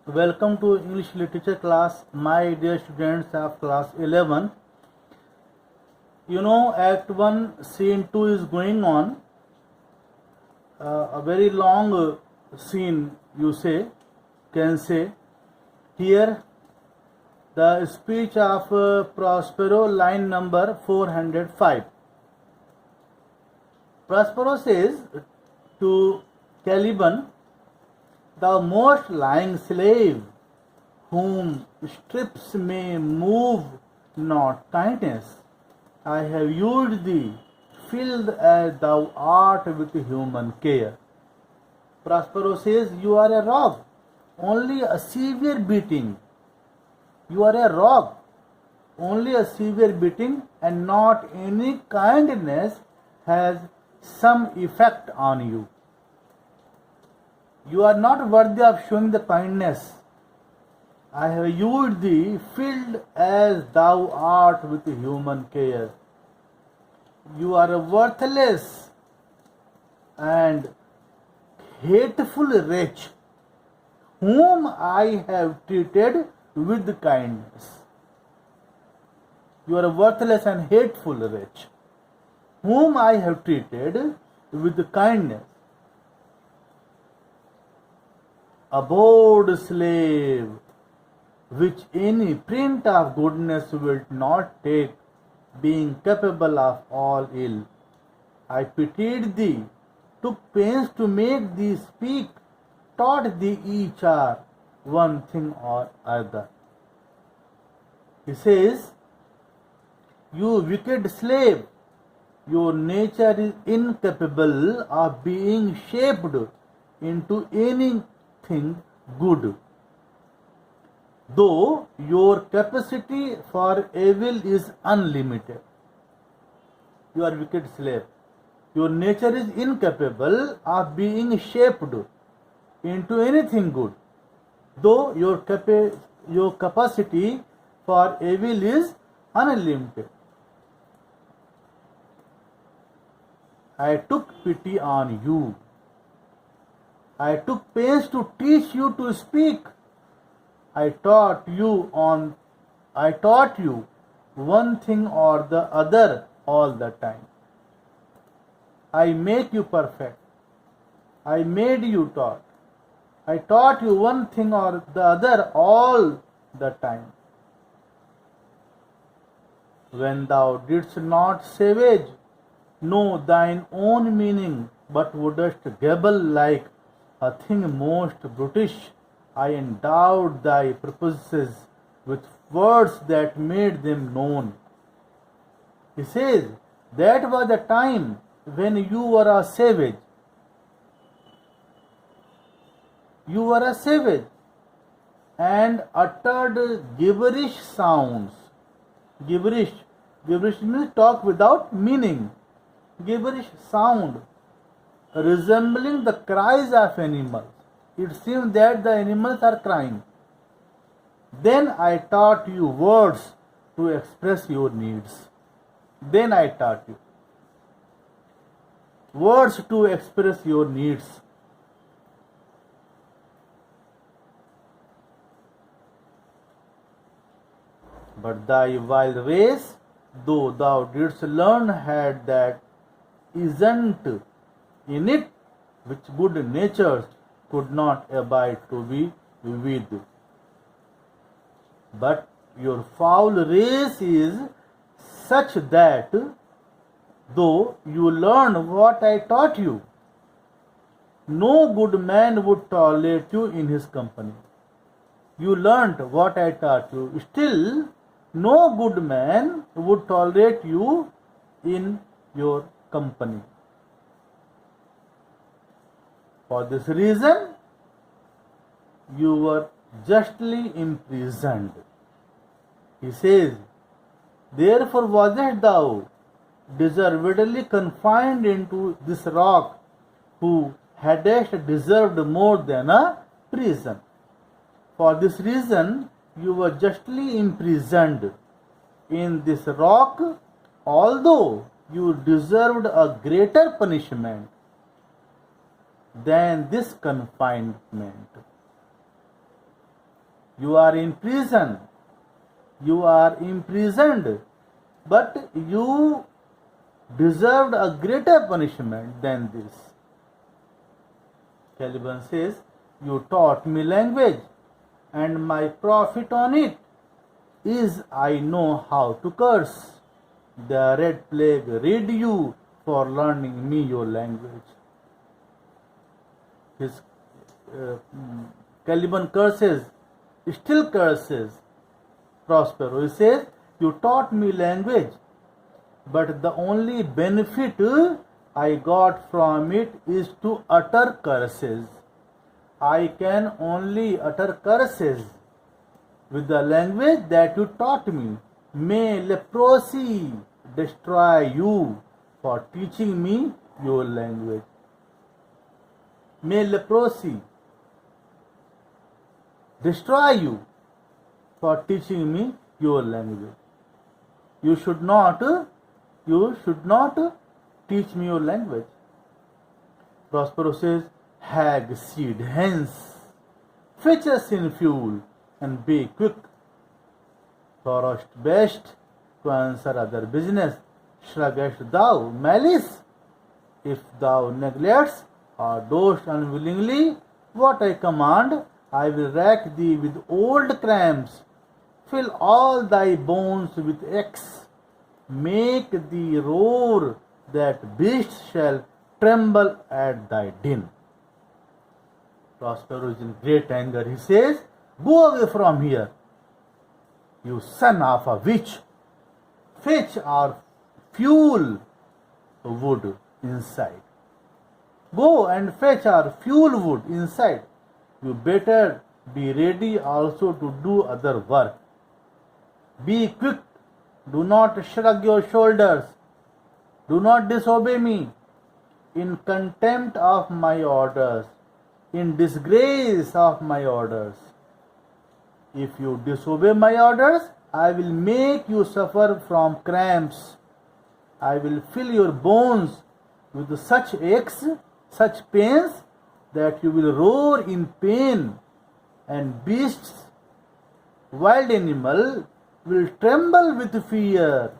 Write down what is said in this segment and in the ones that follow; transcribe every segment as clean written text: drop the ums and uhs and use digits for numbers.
Welcome to English literature class, my dear students of class 11. Act 1, scene 2 is going on. A very long scene, can say. Here, the speech of Prospero, line number 405. Prospero says to Caliban, "The most lying slave, whom strips may move not kindness, I have used thee, filled as thou art with human care." Prospero says, "You are a rogue, only a severe beating. You are a rogue, only a severe beating, and not any kindness has some effect on you. You are not worthy of showing the kindness. I have used thee, filled as thou art with human care. You are a worthless and hateful wretch, whom I have treated with kindness." You are a worthless and hateful wretch, whom I have treated with kindness. Abhorred slave, which any print of goodness wilt not take, being capable of all ill. I pitied thee, took pains to make thee speak, taught thee each hour one thing or other. He says, "You wicked slave, your nature is incapable of being shaped into anything good, though your capacity for evil is unlimited." You are wicked slave. Your nature is incapable of being shaped into anything good, though your capacity for evil is unlimited. I took pity on you. I took pains to teach you to speak. I taught you one thing or the other all the time. I make you perfect. I made you taught. I taught you one thing or the other all the time. When thou didst not savage know thine own meaning, but wouldst gabble like a thing most brutish, I endowed thy purposes with words that made them known. He says, that was the time when you were a savage. You were a savage and uttered gibberish sounds. Gibberish means talk without meaning. Gibberish sound resembling the cries of animals. It seems that the animals are crying. Then I taught you words to express your needs. Then I taught you words to express your needs. But thy wild ways, though thou didst learn, had that isn't in it which good natures could not abide to be with. But your foul race is such that, though you learn what I taught you, no good man would tolerate you in his company. You learnt what I taught you, still no good man would tolerate you in your company. For this reason, you were justly imprisoned. He says, therefore wast thou deservedly confined into this rock, who hadst deserved more than a prison. For this reason, you were justly imprisoned in this rock, although you deserved a greater punishment than this confinement. You are in prison. You are imprisoned. But you deserved a greater punishment than this. Caliban says, you taught me language, and my profit on it is I know how to curse. The red plague rid you for learning me your language. His Caliban curses, still curses Prospero. He says, you taught me language, but the only benefit I got from it is to utter curses. I can only utter curses with the language that you taught me. May leprosy destroy you for teaching me your language. May leprosy destroy you for teaching me your language. You should not teach me your language. Prospero says, hag seed hence, fetch us in fuel, and be quick. Thou art best to answer other business. Shruggest thou malice? If thou neglects or dost unwillingly what I command, I will rack thee with old cramps, fill all thy bones with aches, make thee roar that beasts shall tremble at thy din. Prospero is in great anger. He says, go away from here, you son of a witch. Fetch our fuel wood inside. Go and fetch our fuel wood inside. You better be ready also to do other work. Be quick. Do not shrug your shoulders. Do not disobey me. In contempt of my orders, in disgrace of my orders. If you disobey my orders, I will make you suffer from cramps. I will fill your bones with such aches, such pains, that you will roar in pain, and beasts, wild animal, will tremble with fear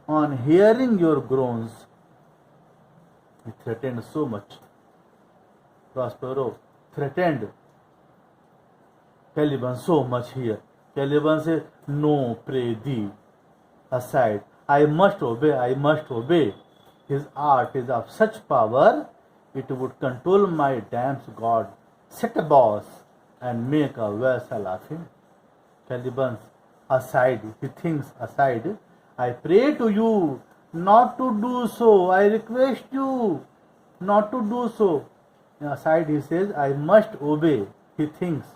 on hearing your groans. He threatened so much. Prospero threatened Caliban so much here. Caliban said, no, pray thee, aside. I must obey, I must obey. His art is of such power, it would control my damned god, Setebos, and make a vessel of him. Caliban aside, he thinks aside, I pray to you not to do so. I request you not to do so. Aside he says, I must obey. He thinks,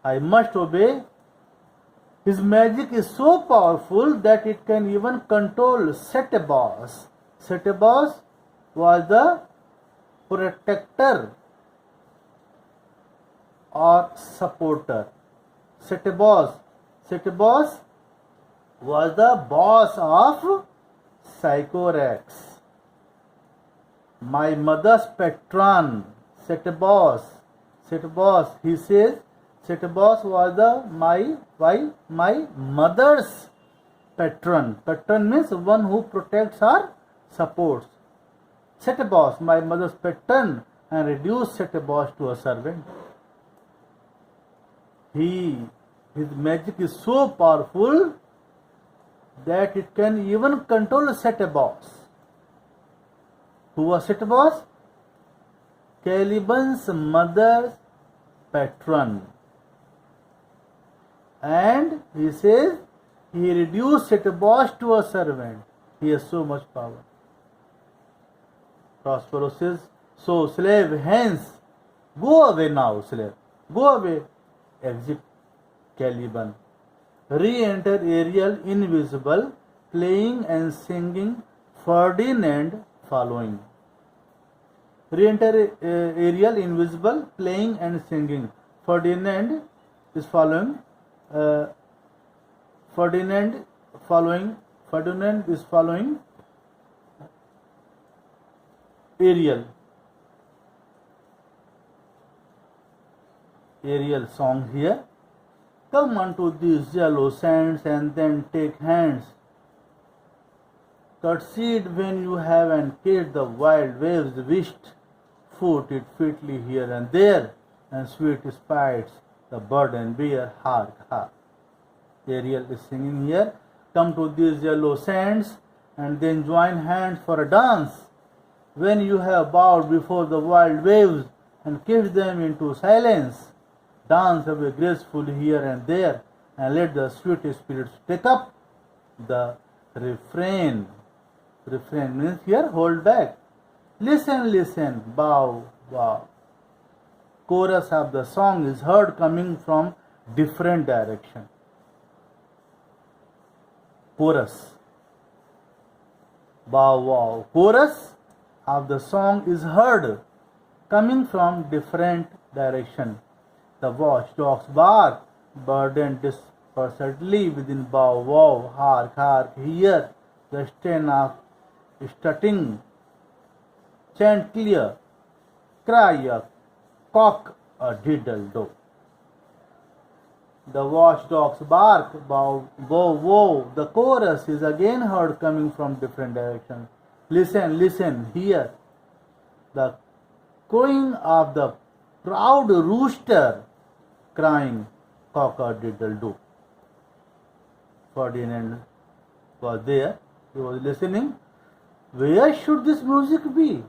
I must obey. His magic is so powerful that it can even control Setebos. Setebos was the protector or supporter. Setebos was the boss of Sycorax. My mother's patron, Setebos, he says, Setebos was my mother's patron. Patron means one who protects or supports. Setebos, my mother's patron, and reduced Setebos to a servant. His magic is so powerful that it can even control Setebos. Who was Setebos? Caliban's mother's patron. And he says he reduced Setebos to a servant. He has so much power. Prospero says, so slave, hence, go away now, slave. Go away. Exit Caliban. Re-enter Ariel invisible, playing and singing, Ferdinand following. Re-enter Ariel invisible, playing and singing. Ferdinand is following. Ferdinand is following Ariel. Ariel song here. Come unto these yellow sands and then take hands. Curtsied when you have and kissed the wild waves wished, footed fitly here and there, and sweet spites the burden bear. Hark, hark. Ariel is singing here. Come to these yellow sands and then join hands for a dance. When you have bowed before the wild waves and kissed them into silence, dance away gracefully here and there, and let the sweet spirits take up the refrain. Refrain means here hold back. Listen, listen, bow, bow. Chorus of the song is heard coming from different direction. Chorus. Bow, wow. Chorus of the song is heard coming from different direction. The watchdogs bark, burdened dispersedly within bow wow. Hark, hark, hear the strain of strutting chanticleer, cry a cock a diddle do. The watchdogs bark, bow, bow, wow. The chorus is again heard coming from different directions. Listen, listen, hear the crowing of the proud rooster, crying cock-a-doodle-doo. Ferdinand was there. He was listening. Where should this music be?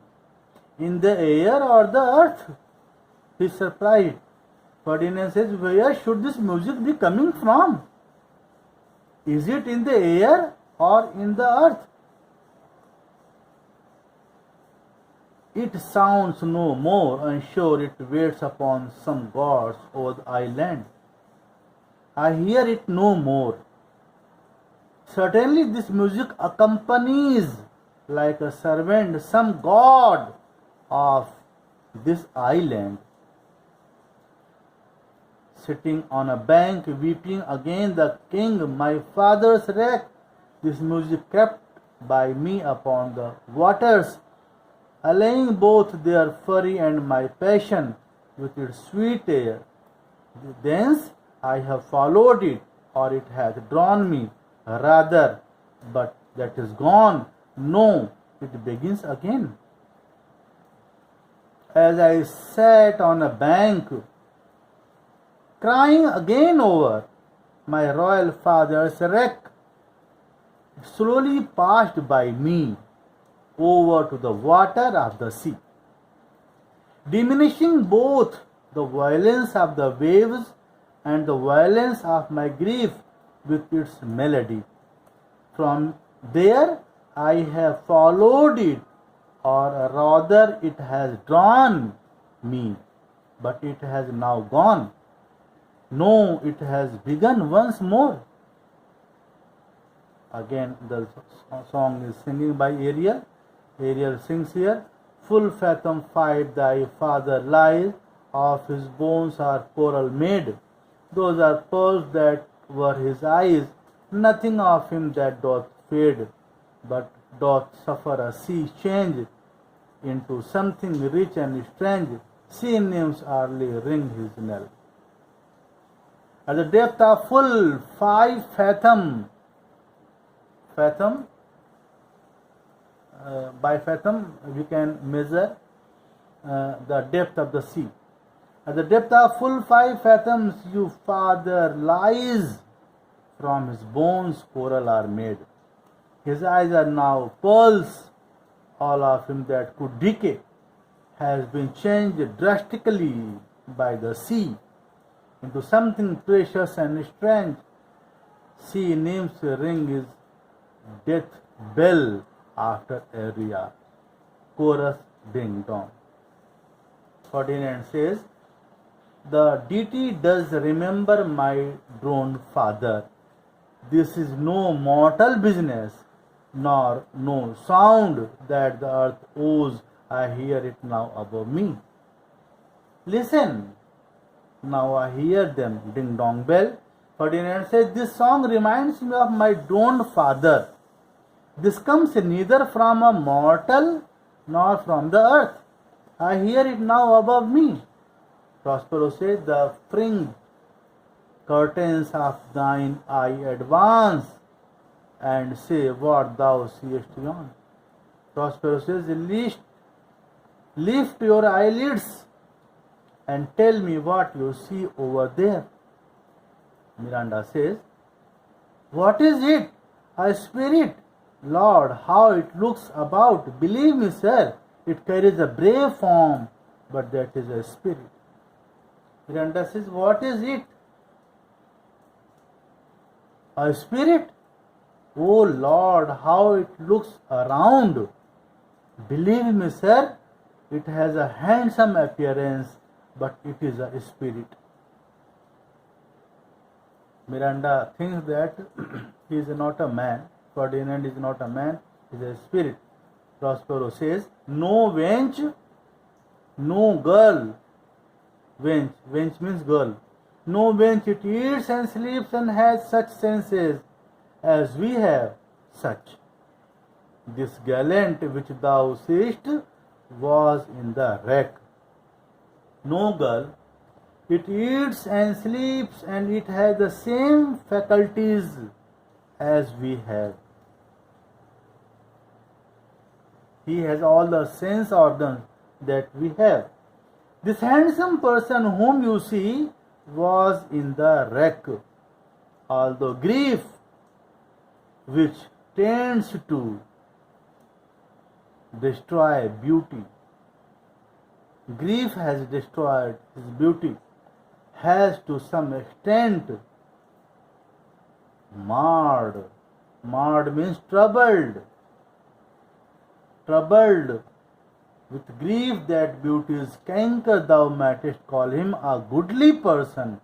In the air or the earth? He is surprised. Ferdinand says, where should this music be coming from? Is it in the air or in the earth? It sounds no more, and sure it waits upon some gods over the island. I hear it no more. Certainly this music accompanies like a servant some god of this island. Sitting on a bank, weeping against the king, my father's wreck, this music crept by me upon the waters, allaying both their fury and my passion with its sweet air. Thence I have followed it, or it hath drawn me, rather, but that is gone. No, it begins again. As I sat on a bank, crying again over my royal father's wreck, it slowly passed by me over to the water of the sea, diminishing both the violence of the waves and the violence of my grief with its melody. From there I have followed it, or rather it has drawn me, but it has now gone. No, it has begun once more. Again the song is singing by Ariel. Ariel sings here, full fathom fight thy father lies, of his bones are coral made. Those are pearls that were his eyes, nothing of him that doth fade, but doth suffer a sea change into something rich and strange. Sea nymphs early ring his knell. At the depth of full 5 fathom, by fathom we can measure the depth of the sea. At the depth of full 5 fathoms, your father lies. From his bones coral are made. His eyes are now pearls. All of him that could decay has been changed drastically by the sea into something precious and strange. Sea nymphs ring his death bell after every hour. Chorus ding dong. Ferdinand says, the deity does remember my drowned father. This is no mortal business, nor no sound that the earth owes. I hear it now above me. Listen, now I hear them, ding dong bell. Ferdinand says, this song reminds me of my drowned father. This comes neither from a mortal nor from the earth. I hear it now above me. Prospero says, the fringed curtains of thine eye advance, and say what thou seest yon. Prospero says, lift your eyelids and tell me what you see over there. Miranda says, what is it? A spirit. Lord, how it looks about. Believe me, sir, it carries a brave form, but that is a spirit. Miranda says, what is it? A spirit? Oh Lord, how it looks around. Believe me, sir, it has a handsome appearance, but it is a spirit. Miranda thinks that he is not a man. Ferdinand is not a man, he is a spirit. Prospero says, no wench, no girl. Wench means girl. No wench, it eats and sleeps and has such senses as we have, such. This gallant which thou seest was in the wreck. No girl, it eats and sleeps and it has the same faculties as we have. He has all the sense organs that we have. This handsome person whom you see was in the wreck, although grief, which tends to destroy beauty, grief has destroyed his beauty, has to some extent marred. Marred means troubled with grief that beauty is canker. Thou mightest call him a goodly person.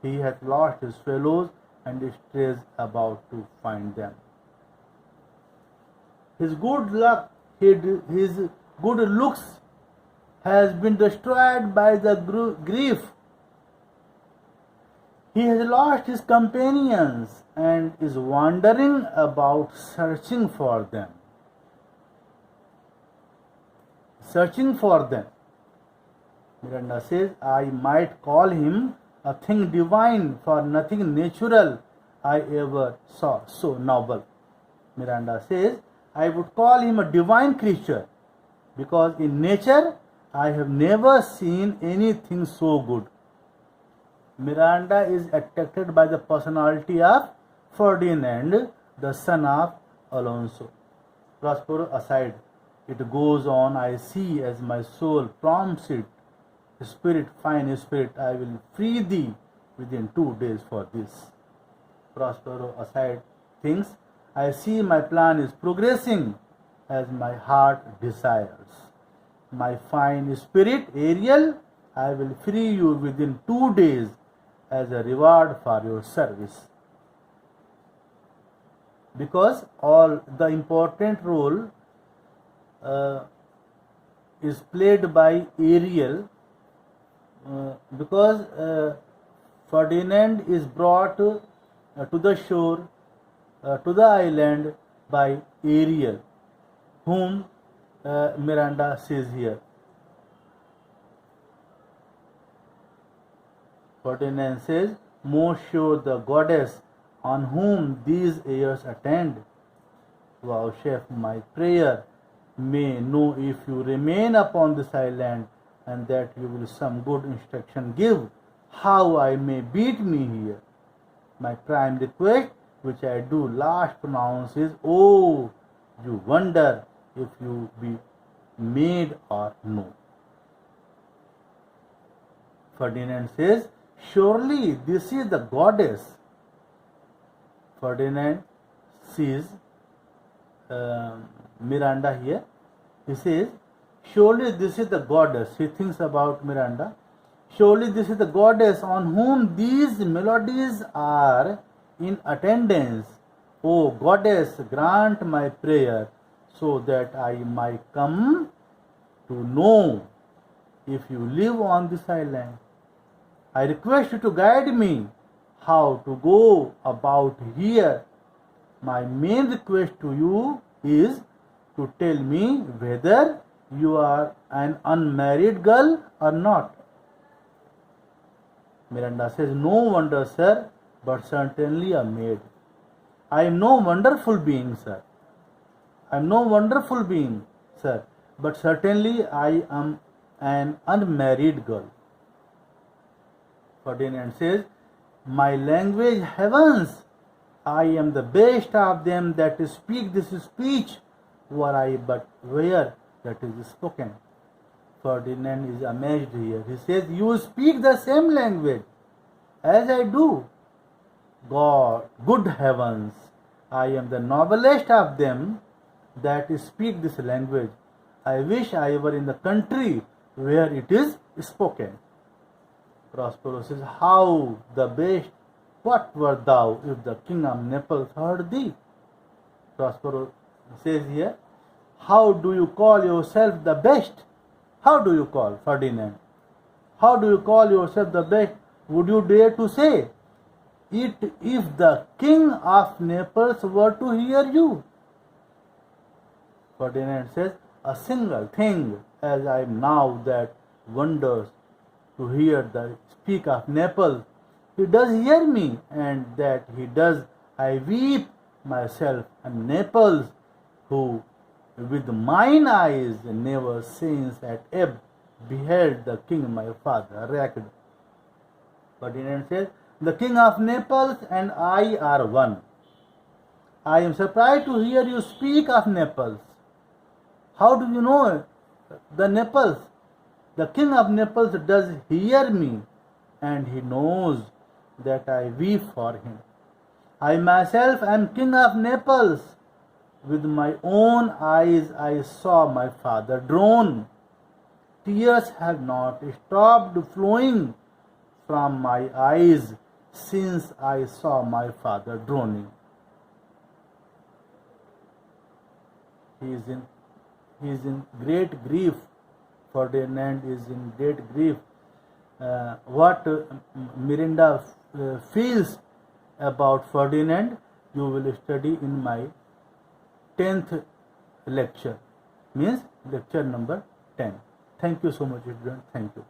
He hath lost his fellows and strays about to find them. His good luck, his good looks has been destroyed by the grief. He has lost his companions and is wandering about searching for them. Miranda says, I might call him a thing divine, for nothing natural I ever saw so noble. Miranda says, I would call him a divine creature, because in nature I have never seen anything so good. Miranda is attracted by the personality of Ferdinand, the son of Alonso. Prospero aside, it goes on, I see as my soul prompts it, spirit, fine spirit, I will free thee within 2 days for this. Prospero aside thinks, I see my plan is progressing as my heart desires. My fine spirit, Ariel, I will free you within 2 days as a reward for your service. Because all the important role is played by Ariel, because Ferdinand is brought to the shore, to the island by Ariel, whom Miranda sees here. Ferdinand says, most sure the goddess on whom these airs attend. Vouchsafe my prayer, may know if you remain upon this island, and that you will some good instruction give, how I may beat me here. My prime request, which I do last pronounce, is, oh, you wonder if you be made or no. Ferdinand says, surely this is the goddess. Ferdinand sees Miranda here. He says, surely this is the goddess. He thinks about Miranda. Surely this is the goddess on whom these melodies are in attendance. O goddess, grant my prayer, so that I might come to know if you live on this island. I request you to guide me how to go about here. My main request to you is to tell me whether you are an unmarried girl or not. Miranda says, "No wonder, sir, but certainly a maid. I am no wonderful being, sir. I am no wonderful being, sir, but certainly I am an unmarried girl." Ferdinand says, "My language, heavens! I am the best of them that speak this speech, were I but where that is spoken." Ferdinand is amazed here. He says, "You speak the same language as I do. God, good heavens, I am the noblest of them that speak this language. I wish I were in the country where it is spoken." Prospero says, "How the best? What wert thou if the king of Naples heard thee?" Prospero says here, "How do you call yourself the best? How do you call, Ferdinand? How do you call yourself the best? Would you dare to say it if the king of Naples were to hear you?" Ferdinand says, "A single thing, as I am now, that wonders to hear the speak of Naples. He does hear me, and that he does, I weep myself, and Naples, who with mine eyes never since at ebb beheld the king my father wrecked." Ferdinand says, "The king of Naples and I are one. I am surprised to hear you speak of Naples. How do you know the Naples? The king of Naples does hear me, and he knows that I weep for him. I myself am king of Naples. With my own eyes I saw my father drown. Tears have not stopped flowing from my eyes since I saw my father drowning." He is in great grief. Ferdinand is in great grief. What Miranda feels about Ferdinand, you will study in my 10th lecture, means lecture number 10. Thank you so much, everyone. Thank you.